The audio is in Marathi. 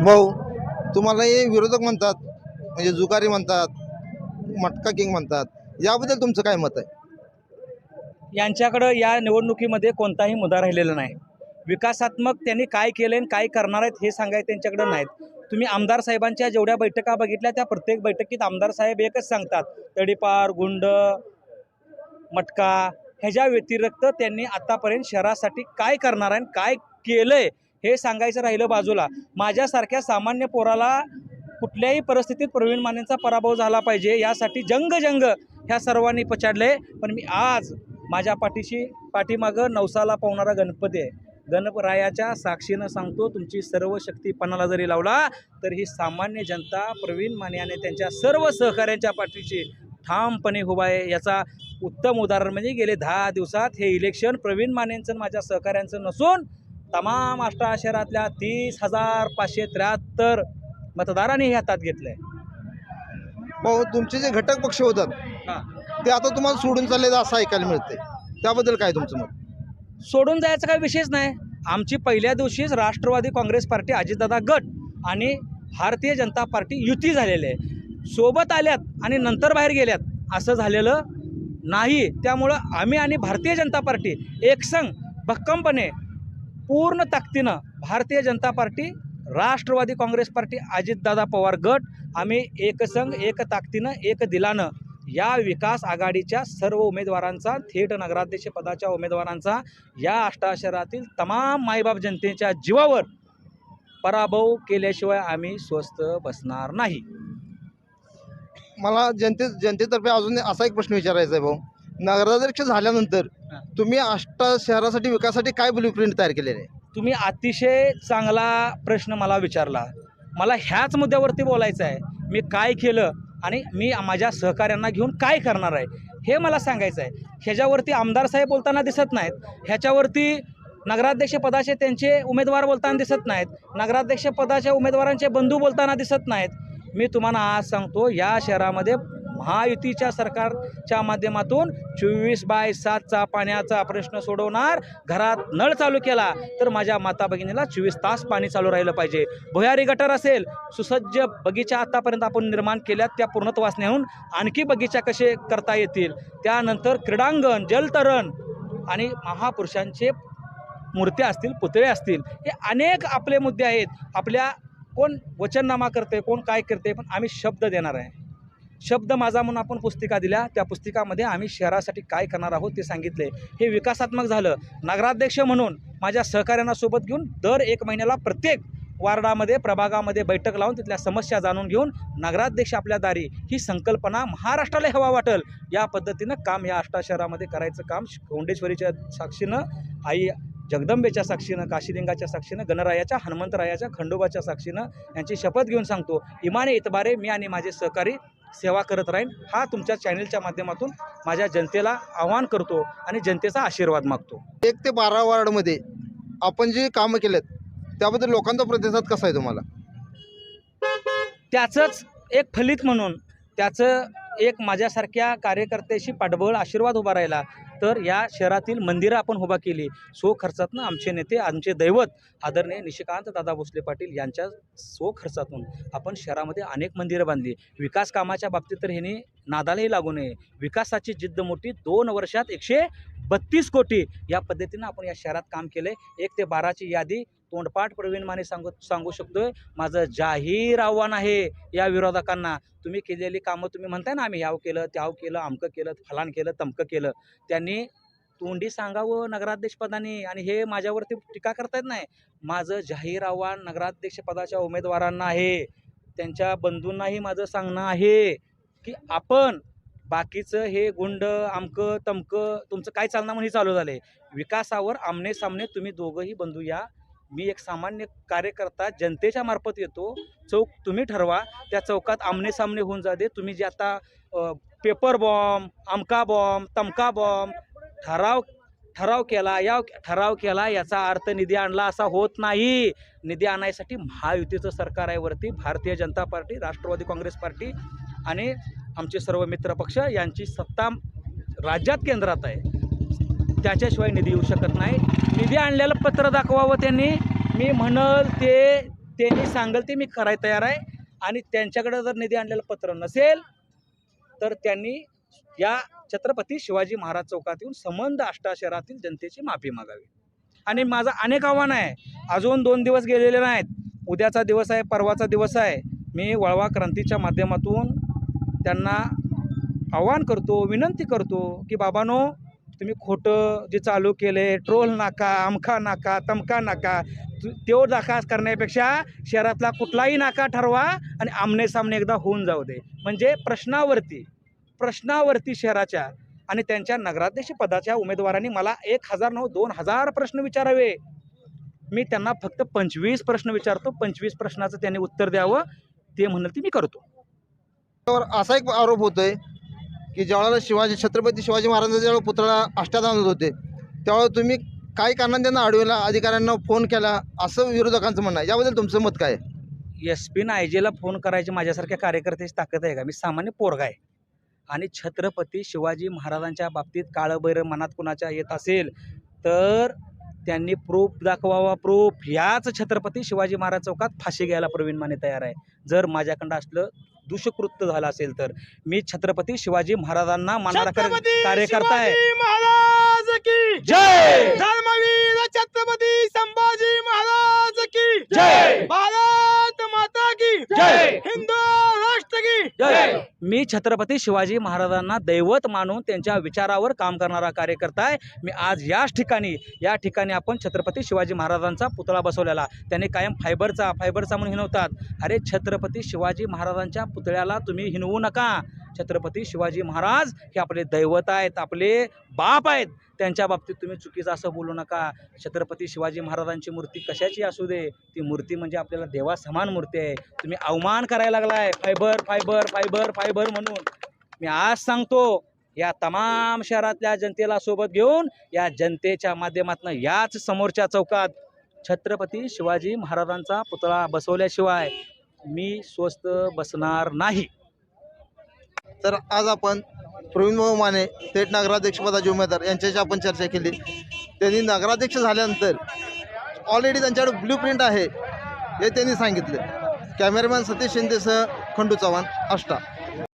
भाऊ, तुम्हाला हे विरोधक म्हणतात, म्हणजे जुगारी म्हणतात, मटका किंग म्हणतात, याबद्दल तुमचं काय मत आहे? यांच्याकडं या निवडणुकीमध्ये कोणताही मुद्दा राहिलेला नाही. विकासात्मक त्यांनी काय केलं आणि काय करणार आहेत हे सांगायचं त्यांच्याकडं नाहीत. तुम्ही आमदार साहेबांच्या जेवढ्या बैठका बघितल्या त्या प्रत्येक बैठकीत आमदार साहेब एकच सांगतात, तडीपार, गुंड, मटका ह्याच्या व्यतिरिक्त त्यांनी आत्तापर्यंत शहरासाठी काय करणार आहे, काय केलंय हे सांगायचं राहिलं बाजूला. माझ्यासारख्या सामान्य पोराला कुठल्याही परिस्थितीत प्रवीण मानेंचा पराभव झाला पाहिजे यासाठी जंग ह्या सर्वांनी पछाडले. पण मी आज माझ्या पाठीमागं नवसाला पावणारा गणपती आहे. गणपरायाच्या साक्षीनं सांगतो, तुमची सर्व शक्ती पणाला जरी लावला तर ही सामान्य जनता प्रवीण माने आणि त्यांच्या सर्व सहकाऱ्यांच्या पाठीशी ठामपणे उभा आहे. याचा उत्तम उदाहरण म्हणजे गेले 10 दिवसात हे इलेक्शन प्रवीण मानेंचं माझ्या सहकाऱ्यांचं नसून तमाम आष्टा शहरातल्या 30,573 मतदारांनी हे हातात घेतलंय. भाऊ, तुमचे जे घटक पक्ष होतात ते आता तुम्हाला सोडून चालले असं ऐकायला मिळते, त्याबद्दल काय तुमचं मत? सोडून जायचा काही विषयच नाही. आमची पहिल्या दिवशीच राष्ट्रवादी काँग्रेस पार्टी, अजितदादा गट आणि भारतीय जनता पार्टी युती झालेली आहे. सोबत आल्यात आणि नंतर बाहेर गेल्यात असं झालेलं नाही. त्यामुळं आम्ही आणि भारतीय जनता पार्टी एकसंघ भक्कमपणे पूर्ण ताकदीनं भारतीय जनता पार्टी, राष्ट्रवादी काँग्रेस पार्टी, अजितदादा पवार गट आम्ही एकसंघ एक ताकदीनं एक दिलानं या विकास आघाडीच्या सर्व उमेदवारांचा, थेट नगराध्यक्ष पदाच्या उमेदवारांचा या आष्टा शहरातील तमाम मायबाप जनतेच्या जीवावर पराभव केल्याशिवाय आम्ही स्वस्थ बसणार नाही. मला जनतेतर्फे अजून असा एक प्रश्न विचारायचा आहे भाऊ. नगराध्यक्ष झाल्यानंतर तुम्ही आष्टा शहरासाठी विकासासाठी काय ब्लूप्रिंट तयार केलेले आहे? तुम्ही अतिशय चांगला प्रश्न मला विचारला. मला ह्याच मुद्द्यावरती बोलायचं आहे. मी काय केलं आणि मी माझ्या सहकाऱ्यांना घेऊन काय करणार आहे हे मला सांगायचं आहे. ह्याच्यावरती आमदार साहेब बोलताना दिसत नाहीत, ह्याच्यावरती नगराध्यक्ष पदाचे त्यांचे उमेदवार बोलताना दिसत नाहीत, नगराध्यक्ष पदाच्या उमेदवारांचे बंधू बोलताना दिसत नाहीत. मी तुम्हाला आज सांगतो, या शहरामध्ये महायुतीच्या सरकारच्या माध्यमातून 24/7चा पाण्याचा प्रश्न सोडवणार. घरात नळ चालू केला तर माझ्या माता भगिनीला 24 तास पाणी चालू राहिलं पाहिजे. भुयारी गटर असेल, सुसज्ज बगीचा आतापर्यंत आपण निर्माण केल्यात, त्या पूर्णत्वास नेऊन आणखी बगीचा कसे करता येतील. त्यानंतर क्रीडांगण, जलतरण आणि महापुरुषांचे मूर्त्या असतील, पुतळे असतील, हे अनेक आपले मुद्दे आहेत. आपल्या कोण वचननामा करते, कोण काय करते, पण आम्ही शब्द देणार आहे. शब्द माझा म्हणून आपण पुस्तिका दिल्या, त्या पुस्तिकामध्ये आम्ही शहरासाठी काय करणार आहोत ते सांगितले. हे विकासात्मक झालं. नगराध्यक्ष म्हणून माझ्या सहकाऱ्यांना सोबत घेऊन दर 1 महिन्याला प्रत्येक वार्डामध्ये, प्रभागामध्ये बैठक लावून तिथल्या समस्या जाणून घेऊन नगराध्यक्ष आपल्या दारी, ही संकल्पना महाराष्ट्राला हवा वाटेल या पद्धतीनं काम या आष्टा शहरामध्ये करायचं काम खंडेश्वरीच्या साक्षीनं, आई जगदंबेच्या साक्षीनं, काशीलिंगाच्या साक्षीनं, गणरायाच्या, हनुमंतरायाच्या, खंडोबाच्या साक्षीनं यांची शपथ घेऊन सांगतो, इमाने इतबारे मी आणि माझे सहकारी सेवा करत राहीन. हा तुमच्या चॅनलच्या माध्यमातून माझ्या जनतेला आवाहन करतो आणि जनतेचा आशीर्वाद मागतो. 1 ते 12 वार्डमध्ये आपण जे कामं केलेत त्याबद्दल लोकांचा प्रतिसाद कसा आहे तुम्हाला? त्याचंच एक फलित म्हणून, त्याचं एक माझ्यासारख्या कार्यकर्त्याशी पाठबळ आशीर्वाद उभा राहिला तर या शहरातील मंदिरं आपण उभा केली. खर्चातून आमचे नेते, आमचे दैवत आदरणीय निशिकांत दादा भोसले पाटील यांच्या खर्चातून आपण शहरामध्ये अनेक मंदिरं बांधली. विकास कामाच्या बाबतीत तर ह्याने नादालाही लागू नये. विकासाची जिद्द मोठी. 2 वर्षात 132 कोटी या पद्धतीनं आपण या शहरात काम केलं आहे. 1 ते 12ची यादी तोंडपाठ प्रवीण माने सांगू शकतोय. माझं जाहीर आव्हान आहे या विरोधकांना, तुम्ही केलेली कामं, तुम्ही म्हणताय ना आम्ही ह्याव केलं, त्याव केलं, अमकं केलं, फलान केलं, तमकं केलं, त्यांनी तोंडी सांगावं नगराध्यक्षपदाने. आणि हे माझ्यावरती टीका करता येत नाही. माझं जाहीर आव्हान नगराध्यक्षपदाच्या उमेदवारांना आहे, त्यांच्या बंधूंनाही माझं सांगणं आहे की आपण बाकीचं हे गुंड, अमकं तमकं तुमचं काय चालणार म्हणून हे चालू झालं आहे. विकासावर आमने सामने तुम्ही दोघंही बंधू या. मी एक सामान्य कार्यकर्ता जनतेच्या मार्फत येतो. चौक तुम्ही ठरवा, त्या चौकात आमने सामने होऊन जाते. तुम्ही जे आता पेपर बॉम्ब, अमका बॉम्ब, तमका बॉम्ब ठराव केला याचा अर्थ निधी आणला असा होत नाही. निधी आणायसाठी महायुतीचं सरकार आहे वरती. भारतीय जनता पार्टी, राष्ट्रवादी काँग्रेस पार्टी आणि आमचे सर्व मित्रपक्ष यांची सत्ता राज्यात, केंद्रात आहे. त्याच्याशिवाय निधी येऊ शकत नाही. निधी आणलेलं पत्र दाखवावं त्यांनी. मी म्हणल ते त्यांनी सांगेल ते मी करायला तयार आहे. आणि त्यांच्याकडे जर निधी आणलेलं पत्र नसेल तर त्यांनी या छत्रपती शिवाजी महाराज चौकात येऊन संबंध आष्टा शहरातील जनतेची माफी मागावी. आणि माझं अनेक आव्हान आहे. अजून 2 दिवस गेलेले नाहीत. उद्याचा दिवस आहे, परवाचा दिवस आहे. मी वळवा क्रांतीच्या माध्यमातून त्यांना आव्हान करतो, विनंती करतो की बाबांनो, तुम्ही खोटं जे चालू केले, ट्रोल नाका, अमका नाका, तमका नाका, तो नाका करण्यापेक्षा शहरातला कुठलाही नाका ठरवा आणि आमने सामने एकदा होऊन जाऊ दे. म्हणजे प्रश्नावरती शहराच्या आणि त्यांच्या नगराध्यक्ष पदाच्या उमेदवारांनी मला 1000 नाही 2000 प्रश्न विचारावे. मी त्यांना फक्त 25 प्रश्न विचारतो. 25 प्रश्नाचं त्यांनी उत्तर द्यावं. ते म्हणाल ते मी करतो. त्यावर असा एक आरोप होतोय की ज्यावेळेला छत्रपती शिवाजी महाराजांचा ज्यावेळेला पुतळा आष्टात आणत होते त्यावेळेला तुम्ही काही कारणाने त्यांना अडवला, अधिकाऱ्यांना फोन केला, असं विरोधकांचं म्हणणं आहे. याबद्दल तुमचं मत काय आहे? SP आय जीला फोन करायची माझ्यासारख्या कार्यकर्त्याची ताकद आहे का? मी सामान्य पोरगा आहे. आणि छत्रपती शिवाजी महाराजांच्या बाबतीत काळं मनात कुणाच्या येत असेल तर त्यांनी प्रूफ दाखवावा. प्रूफ याच छत्रपती शिवाजी महाराज चौकात फाशी घ्यायला प्रवीण माने तयार आहे. जर माझ्याकडं असलं दुष्कृत्य झालं असेल तर मी छत्रपती शिवाजी महाराजांना मानणारा कार्यकर्ता आहे. महाराज की जय. धर्मवीर छत्रपती संभाजी महाराज की जय. भारत माता की जय. हिंदू राष्ट्र की जय. मी छत्रपती शिवाजी महाराजांना दैवत मानून त्यांच्या विचारावर काम करणारा कार्यकर्ता आहे. मी आज या ठिकाणी आपण छत्रपती शिवाजी महाराजांचा पुतळा बसवलेला. त्यांनी कायम फायबरचा म्हणून हिनवतात. अरे छत्रपती शिवाजी महाराजांच्या पुतळ्याला तुम्ही हिनवू नका. छत्रपती शिवाजी महाराज हे आपले दैवत आहेत, आपले बाप आहेत. त्यांच्या बाबतीत तुम्ही चुकीचं असं बोलू नका. छत्रपती शिवाजी महाराजांची मूर्ती कशाची असू दे, ती मूर्ती म्हणजे आपल्याला देवा समान मूर्ती आहे. तुम्ही अवमान करायला लागलाय फायबर म्हणून. मी आज सांगतो या तमाम शहरातल्या जनतेला सोबत घेऊन या जनतेच्या माध्यमातून याच समोरच्या चौकात छत्रपती शिवाजी महाराजांचा पुतळा बसवल्याशिवाय मी स्वस्त बसणार नाही. तर आज आपण प्रवीण भाऊ माने थेट नगराध्यक्षपदाचे उमेदवार यांच्याशी आपण चर्चा केली. त्यांनी नगराध्यक्ष झाल्यानंतर ऑलरेडी त्यांच्याकडे ब्लूप्रिंट आहे हे त्यांनी सांगितले. कॅमेरामॅन सतीश शिंदेसह खंडू चव्हाण, आष्टा.